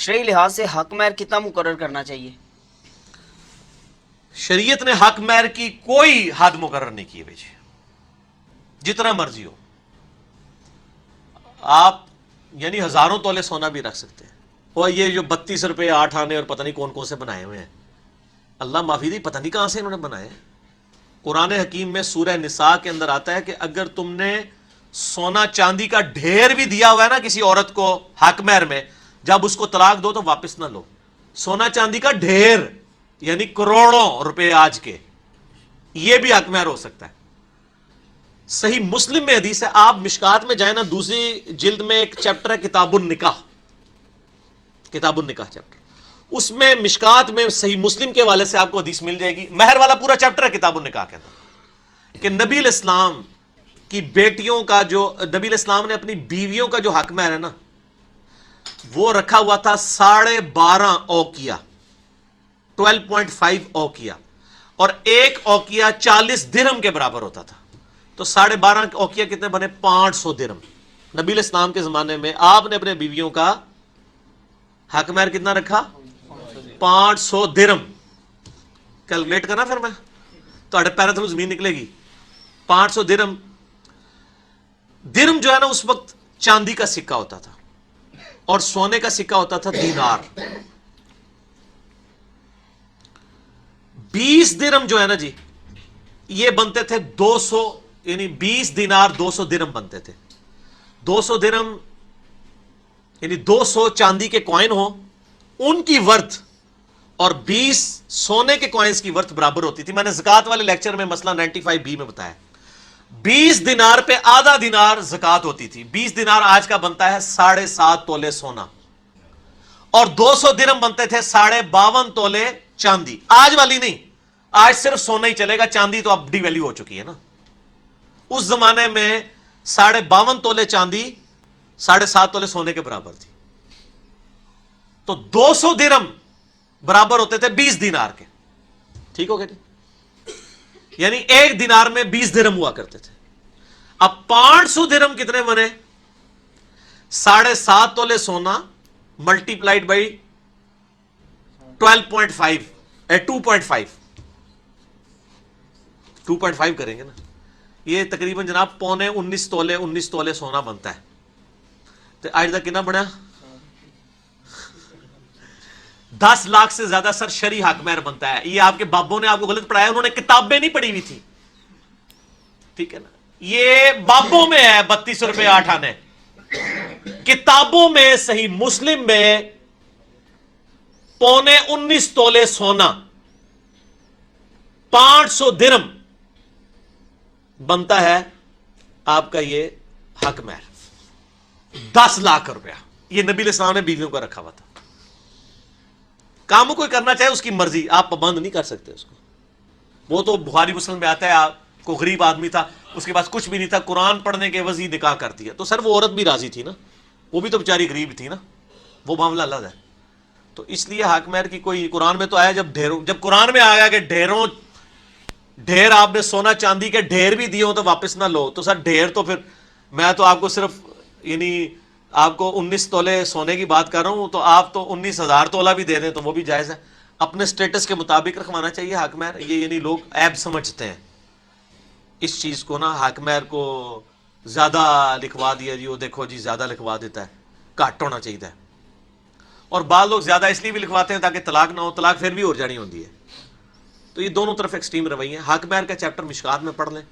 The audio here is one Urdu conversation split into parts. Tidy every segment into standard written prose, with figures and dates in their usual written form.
شرعی لحاظ سے حق مہر کتنا مقرر کرنا چاہیے؟ شریعت نے حق مہر کی کوئی حد مقرر نہیں کی بھائی، جتنا مرضی ہو آپ، یعنی ہزاروں تولے سونا بھی رکھ سکتے ہیں. اور یہ جو 32 روپے 8 آنے اور پتہ نہیں کون کون سے بنائے ہوئے ہیں، اللہ معافی دی پتہ نہیں کہاں سے انہوں نے بنائے. قرآن حکیم میں سورہ نساء کے اندر آتا ہے کہ اگر تم نے سونا چاندی کا ڈھیر بھی دیا ہوا ہے نا کسی عورت کو حق مہر میں، جب اس کو طلاق دو تو واپس نہ لو. سونا چاندی کا ڈھیر یعنی کروڑوں روپے آج کے، یہ بھی حق مہر ہو سکتا ہے. صحیح مسلم میں حدیث ہے، آپ مشکات میں جائیں نا، دوسری جلد میں ایک چیپٹر ہے کتاب النکاح، کتاب النکاح چیپٹر، اس میں مشکات میں صحیح مسلم کے حوالے سے آپ کو حدیث مل جائے گی. مہر والا پورا چیپٹر ہے کتاب النکاح کے اندر، کہ نبی علیہ السلام کی بیٹیوں کا جو، نبی علیہ السلام نے اپنی بیویوں کا جو حق مہر ہے نا، وہ رکھا ہوا تھا 12.5 اوقیہ، 12.5 اوقیہ، اور ایک اوقیہ 40 درہم کے برابر ہوتا تھا. تو 12.5 اوقیہ کتنے بنے؟ 500 درہم. نبی علیہ السلام کے زمانے میں آپ نے اپنے بیویوں کا حق مہر کتنا رکھا؟ 500 درہم. کیلکولیٹ کرنا پھر میں تو پیرا تھرو زمین نکلے گی. 500 درہم. درہم جو ہے نا اس وقت چاندی کا سکہ ہوتا تھا اور سونے کا سکہ ہوتا تھا دینار. 20 درہم جو ہے نا جی، یہ بنتے تھے 200، یعنی 20 دینار 200 درہم بنتے تھے. 200 درہم یعنی 200 چاندی کے کوائن ہو، ان کی ورتھ اور 20 سونے کے کوائنز کی ورتھ برابر ہوتی تھی. میں نے زکات والے لیکچر میں مسئلہ 95B میں بتایا. 20 دینار پہ آدھا دینار زکات ہوتی تھی. 20 دینار آج کا بنتا ہے 7.5 تولے سونا، اور 200 درہم بنتے تھے 52.5 تولے چاندی. آج والی نہیں، آج صرف سونا ہی چلے گا، چاندی تو اب ڈی ویلیو ہو چکی ہے نا. اس زمانے میں 52.5 تولے چاندی 7.5 تولے سونے کے برابر تھی. تو 200 درہم برابر ہوتے تھے 20 دینار کے. ٹھیک ہو گیا جی؟ یعنی ایک دینار میں 20 درہم ہوا کرتے تھے. اب 500 درہم کتنے بنے؟ 7.5 تولے سونا ملٹی پلائڈ بائی 12.5 2.5 کریں گے نا، یہ تقریباً جناب 19 تولے سونا بنتا ہے. تو آج تک کتنا بنا؟ 10 لاکھ سے زیادہ سر شرعی حق مہر بنتا ہے. یہ آپ کے بابوں نے آپ کو غلط پڑھایا، انہوں نے کتابیں نہیں پڑھی ہوئی تھی. ٹھیک ہے نا، یہ بابوں میں ہے 32 روپے 8 آنے، کتابوں میں صحیح مسلم میں 19 تولے سونا 500 درہم بنتا ہے آپ کا یہ حق مہر. 10 لاکھ روپیہ یہ نبی علیہ السلام نے بیویوں کا رکھا ہوا تھا. کام کوئی کرنا چاہے اس کی مرضی، آپ پابند نہیں کر سکتے اس کو. وہ تو بخاری مسلم میں آتا ہے، آپ کو غریب آدمی تھا، اس کے پاس کچھ بھی نہیں تھا، قرآن پڑھنے کے وزی نکاح کر دیا. تو سر وہ عورت بھی راضی تھی نا، وہ بھی تو بیچاری غریب تھی نا، وہ معاملہ الگ ہے. تو اس لیے حق مہر کی کوئی، قرآن میں تو آیا جب قرآن میں آیا کہ ڈھیر آپ نے سونا چاندی کے ڈھیر بھی دیے ہو تو واپس نہ لو، تو سر ڈھیر تو پھر میں تو آپ کو صرف یعنی آپ کو 19 تولے سونے کی بات کر رہا ہوں، تو آپ تو 19,000 تولہ بھی دے دیں تو وہ بھی جائز ہے. اپنے سٹیٹس کے مطابق رکھوانا چاہیے حق مہر. یہ یعنی لوگ عیب سمجھتے ہیں اس چیز کو نا، حق مہر کو زیادہ لکھوا دیا جی، وہ دیکھو جی زیادہ لکھوا دیتا ہے، گھٹ ہونا چاہیے. اور بعض لوگ زیادہ اس لیے بھی لکھواتے ہیں تاکہ طلاق نہ ہو، طلاق پھر بھی ہو جانی ہوتی ہے. تو یہ دونوں طرف ایکسٹریم رویے ہیں. حق مہر کا چیپٹر مشکات میں پڑھ لیں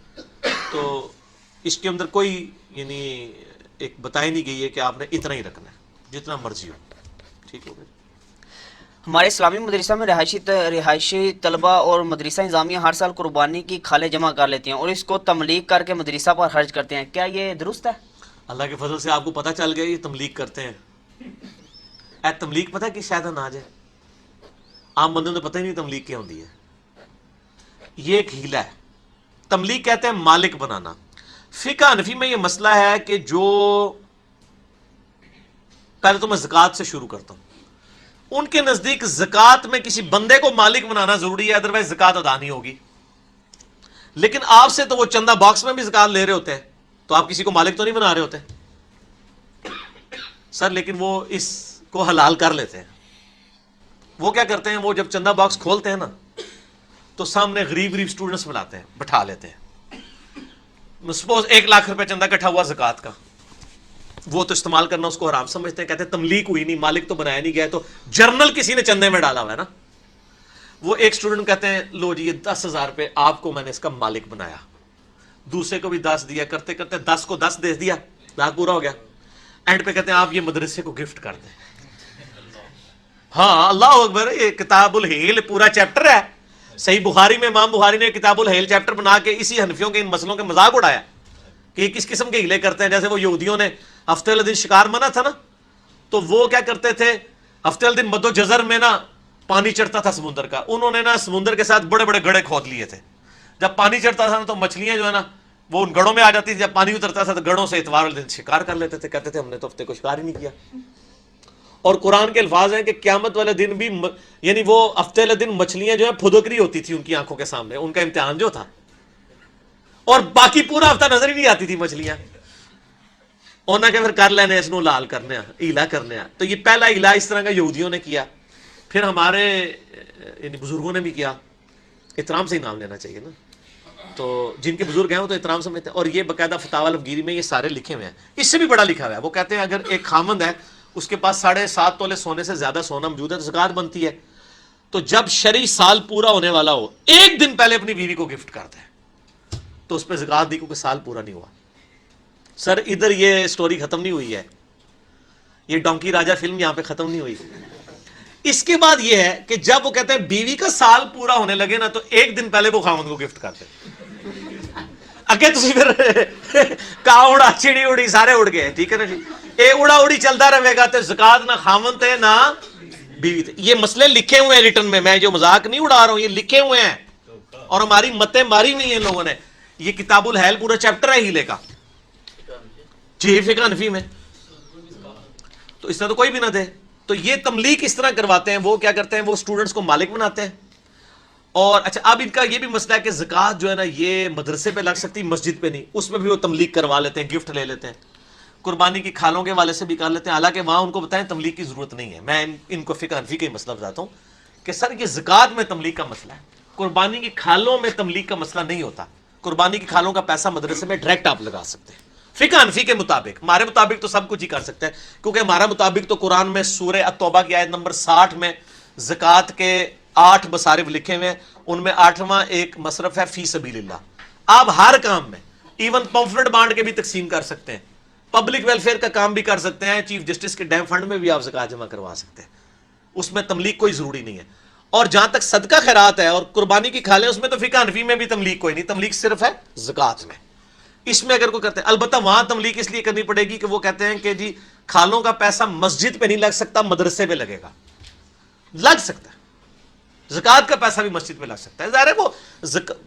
تو اس کے اندر کوئی یعنی ایک بتائی نہیں گئی ہے کہ آپ نے اتنا ہی رکھنا ہے، جتنا مرضی ہو. ٹھیک ہو گیا. ہمارے اسلامی مدرسہ میں رہائشی طلبہ اور مدرسہ انظامیہ ہر سال قربانی کی کھالیں جمع کر لیتے ہیں اور اس کو تملیغ کر کے مدرسہ پر خرچ کرتے ہیں. کیا یہ درست ہے؟ اللہ کے فضل سے آپ کو پتہ چل گیا یہ تملیغ کرتے ہیں. تملیغ پتہ ہے کہ شاید نہ جائے، عام بندوں نے پتہ ہی نہیں تملیغ کیا ہوتی ہے. یہ ایک ہیلا ہے. تملیغ کہتے ہیں مالک بنانا. فقہ حنفی میں یہ مسئلہ ہے کہ جو، پہلے تو میں زکوٰۃ سے شروع کرتا ہوں. ان کے نزدیک زکوٰۃ میں کسی بندے کو مالک بنانا ضروری ہے، ادروائز زکوٰۃ ادا نہیں ہوگی. لیکن آپ سے تو وہ چندہ باکس میں بھی زکوٰۃ لے رہے ہوتے ہیں، تو آپ کسی کو مالک تو نہیں بنا رہے ہوتے سر. لیکن وہ اس کو حلال کر لیتے ہیں. وہ کیا کرتے ہیں, وہ جب چندہ باکس کھولتے ہیں نا تو سامنے غریب اسٹوڈنٹس بلاتے ہیں, بٹھا لیتے ہیں. سپوز 1 لاکھ روپے چندہ اکٹھا ہوا زکوٰۃ کا, وہ تو استعمال کرنا اس کو حرام سمجھتے ہیں, کہتے ہیں تملیک ہوئی نہیں, مالک تو بنایا نہیں گیا, تو جرنل کسی نے چندے میں ڈالا ہوا ہے نا. وہ ایک اسٹوڈنٹ کہتے ہیں لو جی یہ 10,000 روپے آپ کو میں نے اس کا مالک بنایا, دوسرے کو بھی 10 دیا, کرتے کرتے 10 کو 10 دے دیا, لاکھ پورا ہو گیا. اینڈ پہ کہتے ہیں آپ یہ مدرسے کو گفٹ کر دیں. ہاں اللہ اکبر, یہ کتاب الحیل پورا چیپٹر ہے. صحیح بخاری میں امام بخاری نے کتاب الحیل چیپٹر بنا کے اسی حنفیوں کے ان مسئلوں کے مذاق اڑایا کہ یہ کس قسم کے ہیلے کرتے ہیں. جیسے وہ یہودیوں نے ہفتے والے دن شکار منع تھا نا, تو وہ کیا کرتے تھے, ہفتے والے دن مد و جزر میں نا پانی چڑھتا تھا سمندر کا, انہوں نے نا سمندر کے ساتھ بڑے بڑے گڑھے کھود لیے تھے. جب پانی چڑھتا تھا نا تو مچھلیاں جو ہے نا وہ ان گڑھوں میں آ جاتی تھی, جب پانی اترتا تھا تو گڑھوں سے اتوار والے دن شکار کر لیتے تھے. کہتے تھے ہم نے تو ہفتے کو شکار ہی نہیں کیا. اور قرآن کے الفاظ ہیں کہ قیامت والے دن بھی یعنی وہ ہفتے والے دن مچھلیاں جو ہیں پھدکری ہوتی تھی ان کی آنکھوں کے سامنے, ان کا امتحان جو تھا, اور باقی پورا ہفتہ نظر ہی نہیں آتی تھی مچھلیاں. اور نہ کہ پھر کر لینے اس نو لال کرنے ہیلا کرنے. تو یہ پہلا ہیلا اس طرح کا یہودیوں نے کیا, پھر ہمارے یعنی بزرگوں نے بھی کیا. احترام سے ہی نام لینا چاہیے نا, تو جن کے بزرگ ہیں وہ تو احترام سمجھتے ہیں. اور یہ باقاعدہ فتاوی الفگیری میں یہ سارے لکھے ہوئے ہیں, اس سے بھی بڑا لکھا ہوا ہے. وہ کہتے ہیں اگر ایک خامند ہے اس کے پاس 7.5 تولے سونے سے زیادہ سونا موجود ہے تو زکوٰۃ بنتی ہے. تو جب شرعی سال پورا ہونے والا ہو 1 دن پہلے اپنی بیوی کو گفٹ کرتا ہے تو اس پہ زکوٰۃ دی, کیونکہ سال پورا نہیں ہوا. سر ادھر یہ سٹوری ختم نہیں ہوئی ہے, یہ ڈونکی راجہ فلم یہاں پہ ختم نہیں ہوئی. اس کے بعد یہ ہے کہ جب وہ کہتے ہیں بیوی کا سال پورا ہونے لگے نا تو 1 دن پہلے وہ خامند کو گفٹ کرتے ہیں. اگے تسی پھر کاؤ اڑا چڑی اڑی سارے اڑ گئے, ٹھیک ہے نا جی. اے اڑا اڑی چلتا رہے گا تو زکوٰۃ نہ خامند تے نہ بیوی تے. یہ مسئلے لکھے ہوئے ہیں ریٹن میں جو مذاق نہیں اڑا رہا ہوں, یہ لکھے ہوئے ہیں اور ہماری متیں ماری ہوئی ہیں لوگوں نے. یہ کتاب الحیل پورا چیپٹر ہے ہیلے کا, جی فقہ حنفی میں, تو اس طرح تو کوئی بھی نہ دے. تو یہ تملیک اس طرح کرواتے ہیں. وہ کیا کرتے ہیں, وہ اسٹوڈنٹس کو مالک بناتے ہیں. اور اچھا اب ان کا یہ بھی مسئلہ ہے کہ زکوٰۃ جو ہے نا یہ مدرسے پہ لگ سکتی, مسجد پہ نہیں. اس میں بھی وہ تملیک کروا لیتے ہیں, گفٹ لے لیتے ہیں. قربانی کی کھالوں کے والے سے بھی کر لیتے ہیں, حالانکہ وہاں ان کو بتائیں تملیک کی ضرورت نہیں ہے. میں ان کو فقہ حنفی کا ہی مسئلہ بتاتا ہوں کہ سر یہ زکوٰۃ میں تملیک کا مسئلہ ہے, قربانی کی کھالوں میں تملیک کا مسئلہ نہیں ہوتا. قربانی کی کھالوں کا پیسہ مدرسے میں ڈائریکٹ آپ لگا سکتے ہیں فقہ حنفی کے مطابق. ہمارے مطابق تو سب کچھ ہی کر سکتے ہیں, کیونکہ ہمارا مطابق تو قرآن میں سورہ التوبہ کی آیت نمبر 60 میں زکوٰۃ کے 8 مصارف لکھے ہوئے ہیں. ان میں 8واں ایک مصرف ہے فی سبیل اللہ. آپ ہر کام میں ایون پمفلٹ بانٹ کے بھی تقسیم کر سکتے ہیں, پبلک ویلفیئر کا کام بھی کر سکتے ہیں, چیف جسٹس کے ڈیم فنڈ میں بھی آپ زکوٰۃ جمع کروا سکتے ہیں. اس میں تملیک کوئی ضروری نہیں ہے. اور جہاں تک صدقہ خیرات ہے اور قربانی کی کھالیں, اس میں تو فقہ حنفی میں بھی تملیک کوئی نہیں, تملیک صرف ہے زکوٰۃ میں. اس میں اگر کوئی کرتے ہیں, البتہ وہاں تملیک اس لیے کرنی پڑے گی کہ وہ کہتے ہیں کہ جی کھالوں کا پیسہ مسجد پہ نہیں لگ سکتا, مدرسے پہ لگے گا. لگ سکتا ہے, زکوٰۃ کا پیسہ بھی مسجد پہ لگ سکتا ہے. ظاہر ہے وہ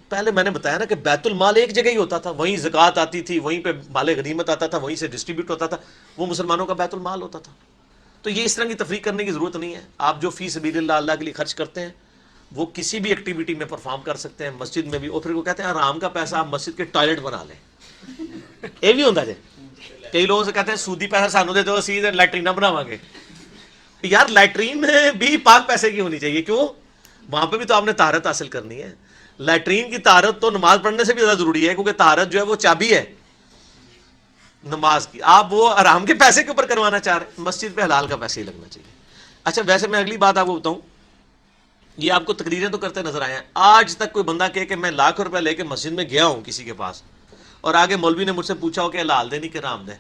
پہلے میں نے بتایا نا کہ بیت المال ایک جگہ ہی ہوتا تھا, وہیں زکوٰۃ آتی تھی, وہیں پہ مال غنیمت آتا تھا, وہیں سے ڈسٹریبیوٹ ہوتا تھا, وہ مسلمانوں کا بیت المال ہوتا تھا. تو یہ اس طرح کی تفریق کرنے کی ضرورت نہیں ہے. آپ جو فی سبیل اللہ کے لیے خرچ کرتے ہیں وہ کسی بھی ایکٹیویٹی میں پرفارم کر سکتے ہیں, مسجد میں بھی. اور پھر وہ کہتے ہیں آرام کا پیسہ آپ مسجد کے ٹوائلٹ بنا لیں. یہ بھی ہوتا ہے, کئی لوگوں سے کہتے ہیں سودی پیسہ سانو دے دو, اسی لیٹرین بناواں گے. یار لیٹرین بھی پاک پیسے کی ہونی چاہیے. کیوں, وہاں پہ بھی تو آپ نے طہارت حاصل کرنی ہے. لیٹرین کی طہارت تو نماز پڑھنے سے بھی زیادہ ضروری ہے, کیونکہ طہارت جو ہے وہ چابی ہے نماز کی. آپ وہ آرام کے پیسے کے اوپر کروانا چاہ رہے ہیں, مسجد پہ حلال کا پیسہ ہی لگنا چاہیے. اچھا ویسے میں اگلی بات آپ کو بتاؤں, یہ آپ کو تقریریں تو کرتے نظر آئے ہیں. آج تک کوئی بندہ کہے کہ میں لاکھ روپے لے کے مسجد میں گیا ہوں کسی کے پاس, اور آگے مولوی نے مجھ سے پوچھا ہو کہ حلال دے نہیں کہ حرام دے,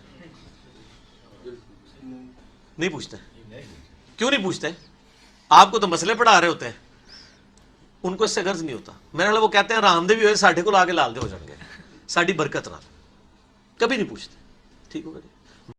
نہیں پوچھتے. کیوں نہیں پوچھتے؟ آپ کو تو مسئلے پڑھا رہے ہوتے ہیں, ان کو اس سے غرض نہیں ہوتا. میرے خیال وہ کہتے ہیں حرام دے بھی ہوئے ساڈے کو لا کے لال دے ہو جائیں گے, ساڈی برکت نہ. کبھی نہیں پوچھتے. ٹھیک ہوگا جی.